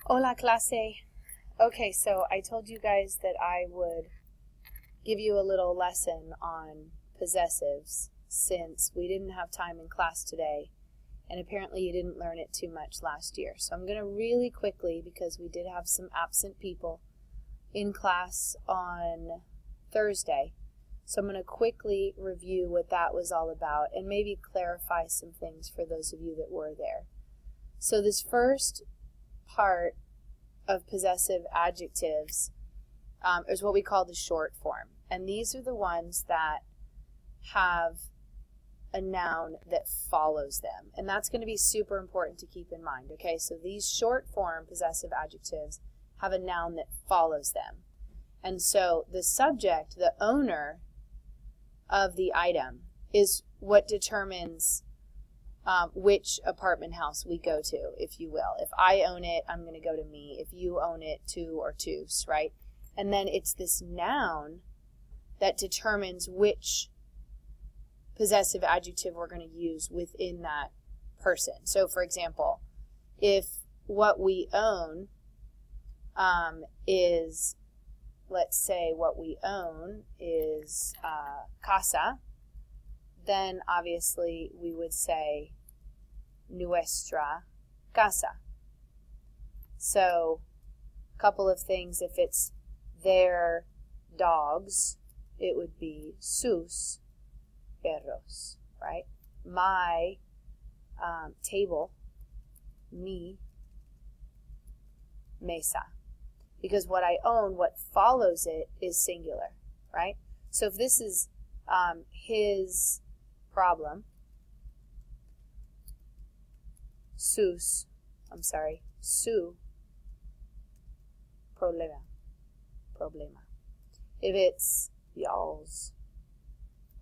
Hola clase. Okay, so I told you guys that I would give you a little lesson on possessives since we didn't have time in class today and apparently you didn't learn it too much last year. So I'm going to really quickly, because we did have some absent people in class on Thursday, so I'm going to quickly review what that was all about and maybe clarify some things for those of you that were there. So this first part of possessive adjectives is what we call the short form. And these are the ones that have a noun that follows them. And that's going to be super important to keep in mind. Okay, so these short form possessive adjectives have a noun that follows them. And so the subject, the owner of the item, is what determines which apartment house we go to, if you will. If I own it, I'm going to go to me. If you own it, to or tos, right? And then it's this noun that determines which possessive adjective we're going to use within that person. So, for example, if what we own is, let's say what we own is casa, then obviously we would say nuestra casa. So, a couple of things. If it's their dogs, it would be sus perros, right? My table, mi mesa. Because what I own, what follows it is singular, right? So if this is his problem, su problema. If it's y'all's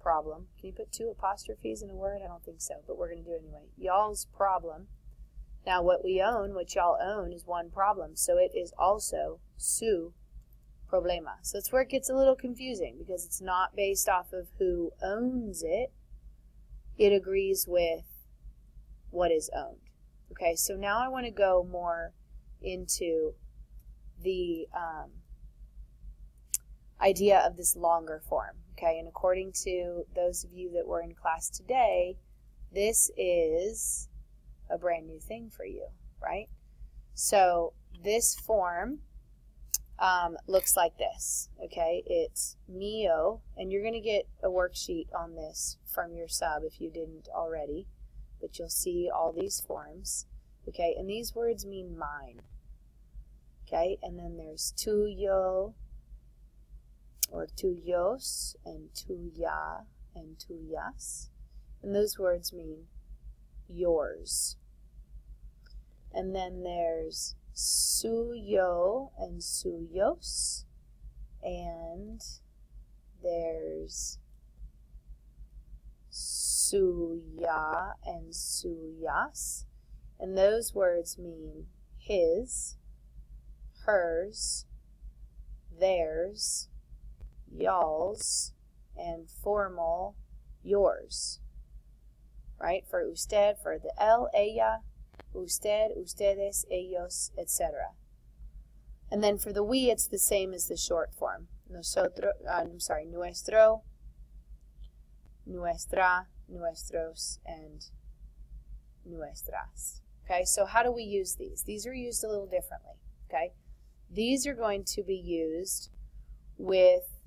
problem, can you put two apostrophes in a word? I don't think so, but we're going to do it anyway. Y'all's problem. Now what we own, what y'all own, is one problem, so it is also su problema. So that's where it gets a little confusing, because it's not based off of who owns it. It agrees with what is owned. Okay, so now I want to go more into the idea of this longer form. Okay, and according to those of you that were in class today, this is a brand new thing for you, right? So this form looks like this. Okay, it's mio, and you're going to get a worksheet on this from your sub if you didn't already, but you'll see all these forms. Okay, and these words mean mine. Okay, and then there's tuyo, or tuyos, and tuya, and tuyas, and those words mean yours. And then there's suyo and suyos, and there's suya and suyas, and those words mean his, hers, theirs, y'all's, and formal, yours. Right? For usted, for the él, ella, usted, ustedes, ellos, etc. And then for the we, it's the same as the short form. Nosotros, nuestro, nuestra, nuestros, and nuestras. Okay, so how do we use these? These are used a little differently. Okay, these are going to be used with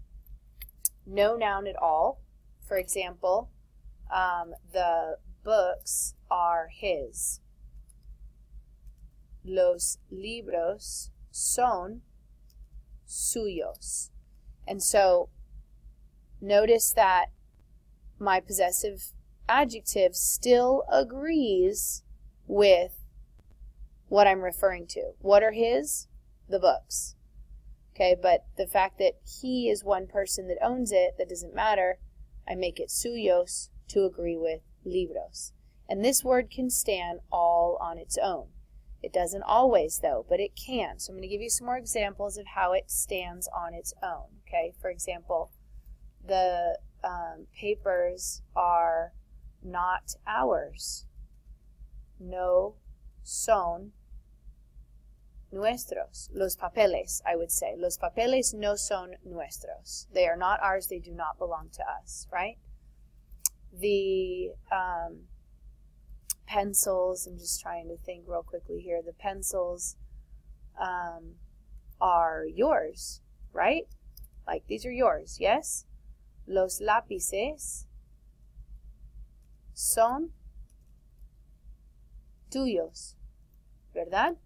no noun at all. For example, the books are his. Los libros son suyos. And so notice that my possessive adjective still agrees with what I'm referring to. What are his? The books. Okay, but the fact that he is one person that owns it, that doesn't matter. I make it suyos to agree with libros. And this word can stand all on its own. It doesn't always, though, but it can. So I'm going to give you some more examples of how it stands on its own. Okay, for example, the papers are not ours. No son nuestros. Los papeles, I would say. Los papeles no son nuestros. They are not ours. They do not belong to us, right? The pencils, I'm just trying to think real quickly here. The pencils are yours, right? Like, these are yours, yes? Los lápices son tuyos, ¿verdad?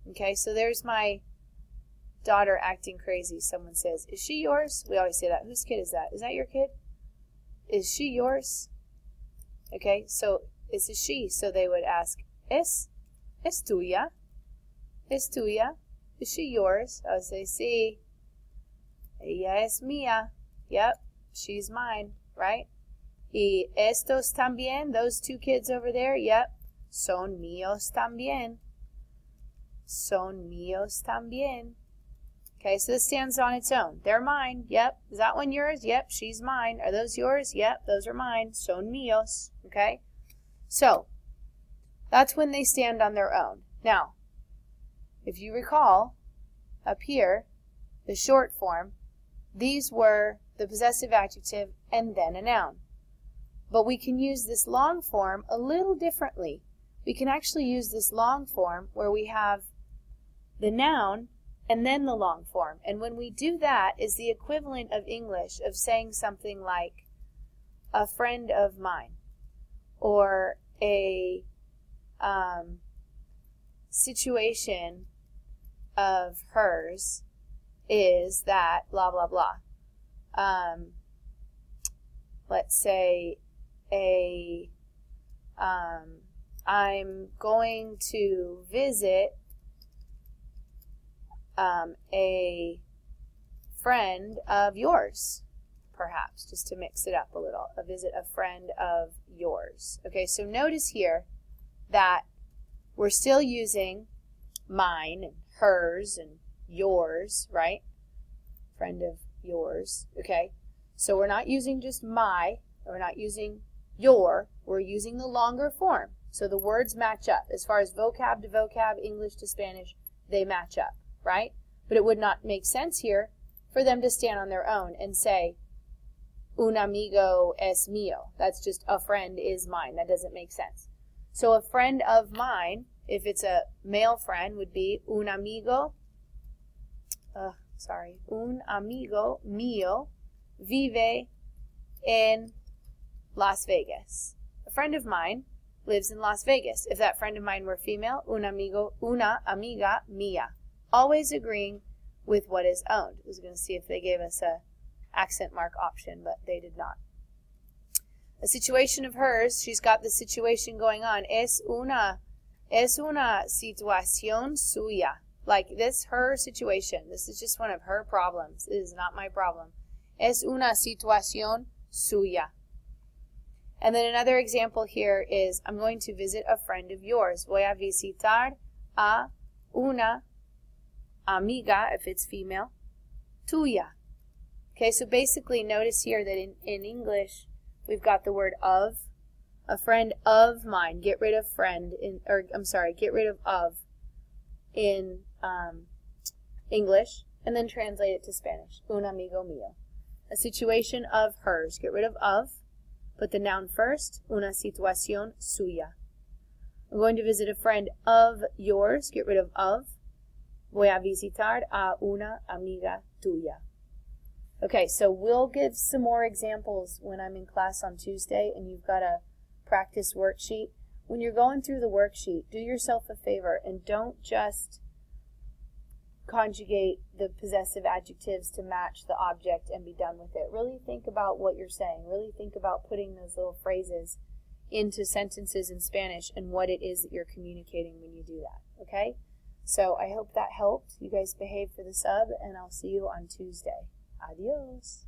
Okay, so there's my daughter acting crazy. Someone says, is she yours? We always say that. Whose kid is that? Is that your kid? Is she yours? Okay, so it's a she. So they would ask, es tuya? Es tuya? Is she yours? I would say, sí. Ella es mía. Yep, she's mine, right? Y estos también, those two kids over there, yep, son míos también. Son míos también. Okay, so this stands on its own. They're mine. Yep. Is that one yours? Yep, she's mine. Are those yours? Yep, those are mine. Son míos. Okay? So, that's when they stand on their own. Now, if you recall, up here, the short form, these were the possessive adjective and then a noun. But we can use this long form a little differently. We can actually use this long form where we have the noun and then the long form. And when we do that, is the equivalent of English of saying something like a friend of mine, or a situation of hers is that blah blah blah. Let's say I'm going to visit a friend of yours, perhaps, just to mix it up a little. Visit a friend of yours. Okay, so notice here that we're still using mine and hers and yours, right? Friend of yours, okay? So we're not using just my, we're not using your, we're using the longer form. So the words match up. As far as vocab to vocab, English to Spanish, they match up, right? But it would not make sense here for them to stand on their own and say, un amigo es mío. That's just a friend is mine. That doesn't make sense. So a friend of mine, if it's a male friend, would be un amigo, un amigo mío vive en Las Vegas. A friend of mine lives in Las Vegas. If that friend of mine were female, una amiga mía. Always agreeing with what is owned. I was going to see if they gave us a accent mark option, but they did not. A situation of hers, she's got the situation going on. Es una situación suya. Like this, her situation. This is just one of her problems. It is not my problem. Es una situación suya. And then another example here is, I'm going to visit a friend of yours. Voy a visitar a una amiga, if it's female, tuya. Okay, so basically notice here that in English, we've got the word of, a friend of mine. Get rid of friend, get rid of in English, and then translate it to Spanish. Un amigo mío. A situation of hers. Get rid of, put the noun first. Una situación suya. I'm going to visit a friend of yours. Get rid of. Voy a visitar a una amiga tuya. Okay, so we'll give some more examples when I'm in class on Tuesday, and you've got a practice worksheet. When you're going through the worksheet, do yourself a favor and don't just conjugate the possessive adjectives to match the object and be done with it. Really think about what you're saying. Really think about putting those little phrases into sentences in Spanish and what it is that you're communicating when you do that, okay? So I hope that helped. You guys behave for the sub, and I'll see you on Tuesday. Adios.